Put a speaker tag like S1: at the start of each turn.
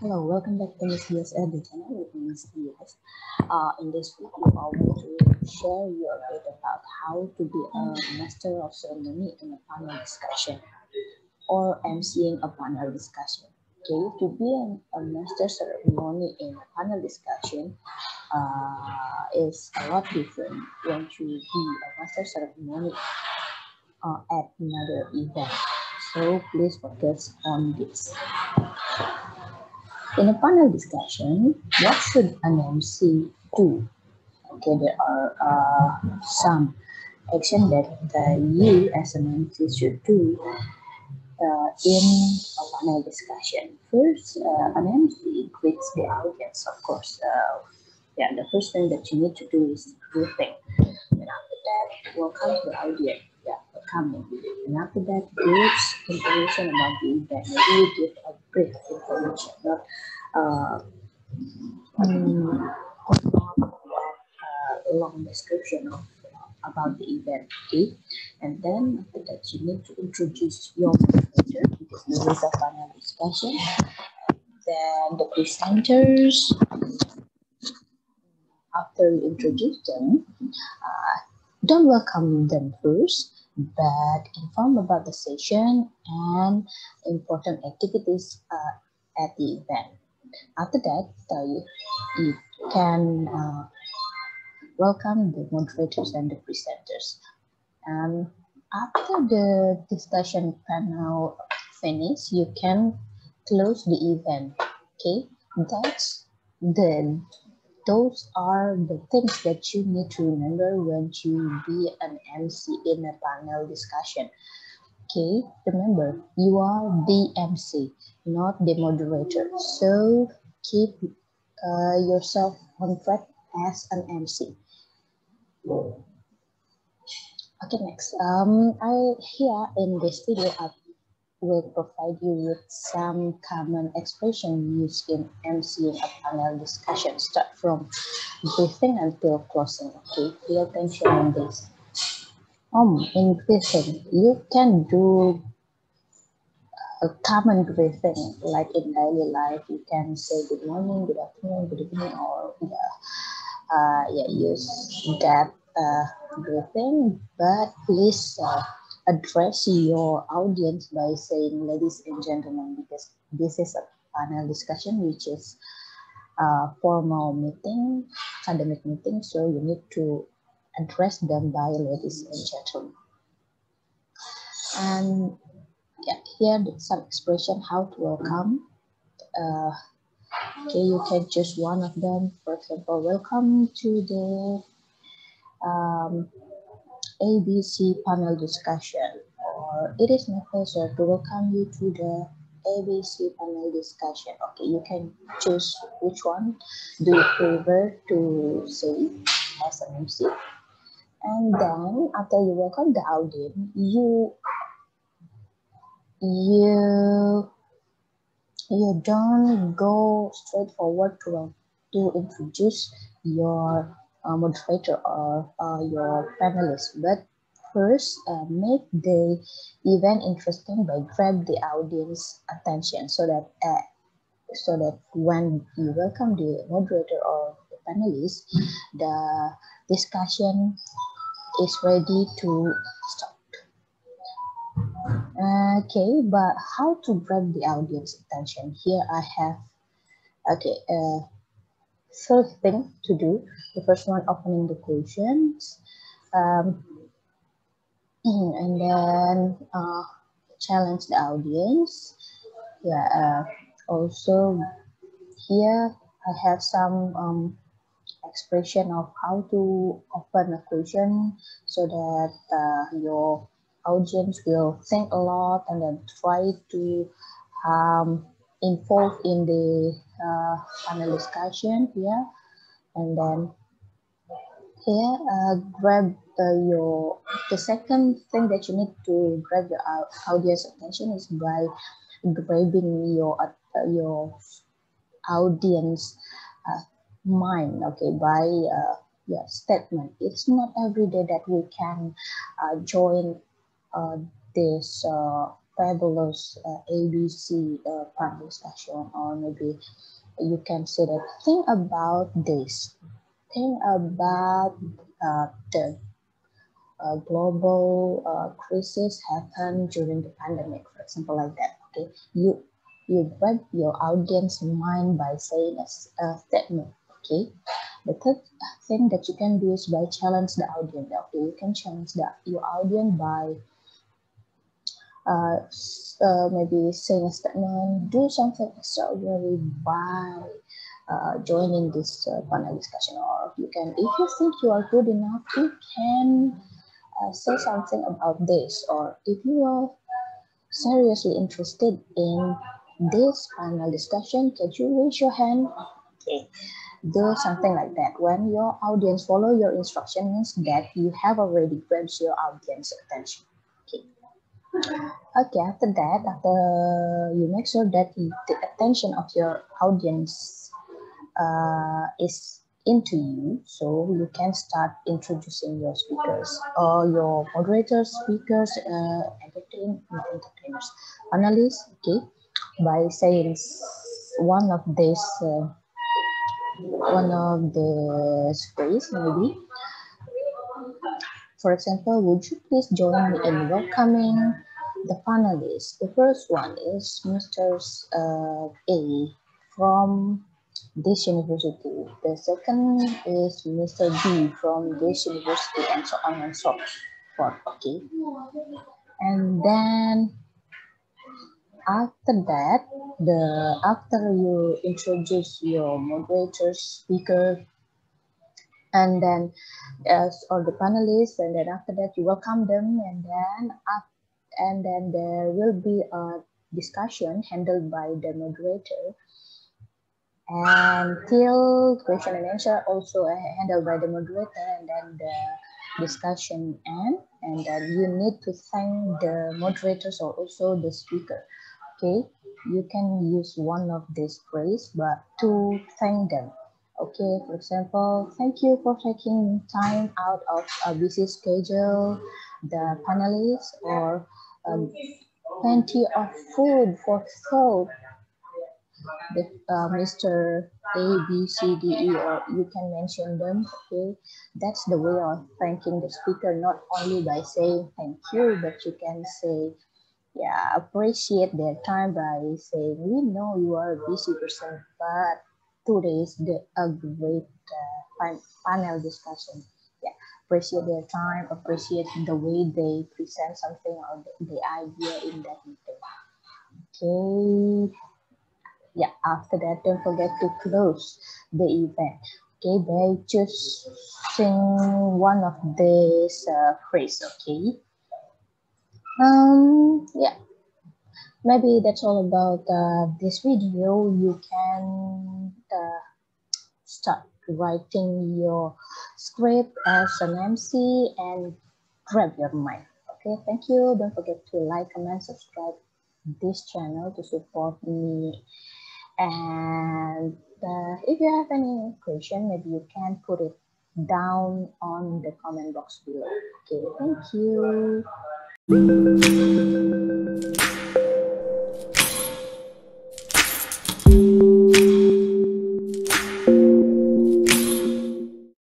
S1: Hello, welcome back to Miss Dhias Edu channel with Miss Dhias. In this video, I want to share you a bit about how to be a master of ceremony in a panel discussion or emceeing a panel discussion. Okay, to be a master ceremony in a panel discussion is a lot different when to be a master ceremony at another event. So please focus on this. In a panel discussion, what should an MC do? Okay, there are some action that you as an MC should do in a panel discussion. First, an MC greets the audience, of course. The first thing that you need to do is greeting. And after that, welcome to the audience. Welcoming. And after that, gives information about the event. Maybe you give a brief information, not long description of about the event. Okay, and then after that, you need to introduce your moderator because this is a panel discussion. Then the presenters, after you introduce them, don't welcome them first, but inform about the session and important activities at the event. After that, you can welcome the moderators and the presenters. After the discussion panel finish, you can close the event. Okay, those are the things that you need to remember when you be an MC in a panel discussion. Okay, remember, you are the MC, not the moderator. So keep yourself on track as an MC. Okay, next. Here in this video, I will provide you with some common expression used in emceeing a panel discussion. Start from briefing until closing. Okay, pay attention on this. In briefing, you can do a common briefing like in daily life. You can say good morning, good afternoon, good evening, or use that briefing. But please address your audience by saying ladies and gentlemen, because this is a panel discussion which is a formal meeting, academic meeting, so you need to address them by ladies and gentlemen. And here some expression how to welcome. Okay, you can choose one of them. For example, welcome to the ABC panel discussion, or it is my pleasure to welcome you to the ABC panel discussion. Okay, you can choose which one do you prefer to say as an MC. And then after you welcome the audience, you don't go straight forward to introduce your moderator or your panelists, but first make the event interesting by grab the audience attention so that when you welcome the moderator or the panelist, the discussion is ready to start. Okay, but how to grab the audience attention? Here I have, first thing to do, the first one, opening the questions, and then challenge the audience. Also here I have some expression of how to open a question so that your audience will think a lot and then try to involve in the panel discussion here. And then here grab the second thing that you need to grab your audience attention is by grabbing your audience mind, okay, by statement. It's not every day that we can join this fabulous ABC panel discussion, or maybe you can say that think about this. Think about the global crisis happened during the pandemic, for example, like that. Okay, you grab your audience mind by saying a statement. Okay, the third thing that you can do is by challenge the audience. Okay, you can challenge your audience by maybe saying a statement, do something extraordinary by joining this panel discussion, or you can, if you think you are good enough, you can say something about this, or if you are seriously interested in this panel discussion, can you raise your hand? Okay, do something like that. When your audience follow your instruction, means that you have already grabbed your audience attention. Okay. Okay, after that, after you make sure that the attention of your audience is into you, so you can start introducing your speakers or your moderators, speakers, entertainers, panelists, okay, by saying one of the phrase maybe. For example, would you please join me in welcoming the panelists? The first one is Mr. A from this university. The second is Mr. B from this university, and so on and so forth. Okay. And then after that, after you introduce your moderator, speaker, and then as all the panelists, and then after that you welcome them, and then there will be a discussion handled by the moderator, and till question and answer also handled by the moderator, and then the discussion end, and then you need to thank the moderators or also the speaker. Okay, you can use one of these phrases but to thank them. Okay, for example, thank you for taking time out of a busy schedule, the panelists, or plenty of food for thought, Mr. A, B, C, D, E, or you can mention them. Okay, that's the way of thanking the speaker, not only by saying thank you, but you can say, yeah, appreciate their time by saying, we know you are a busy person, but today is a great panel discussion. Yeah, appreciate their time, appreciate the way they present something or the idea in that meeting. Okay. Yeah, after that, don't forget to close the event. Okay, by just sing one of these phrases. Okay. Yeah, maybe that's all about this video. You can start writing your script as an MC and grab your mic. Okay, thank you. Don't forget to like, comment, subscribe this channel to support me. And if you have any question, maybe you can put it down on the comment box below. Okay, thank you.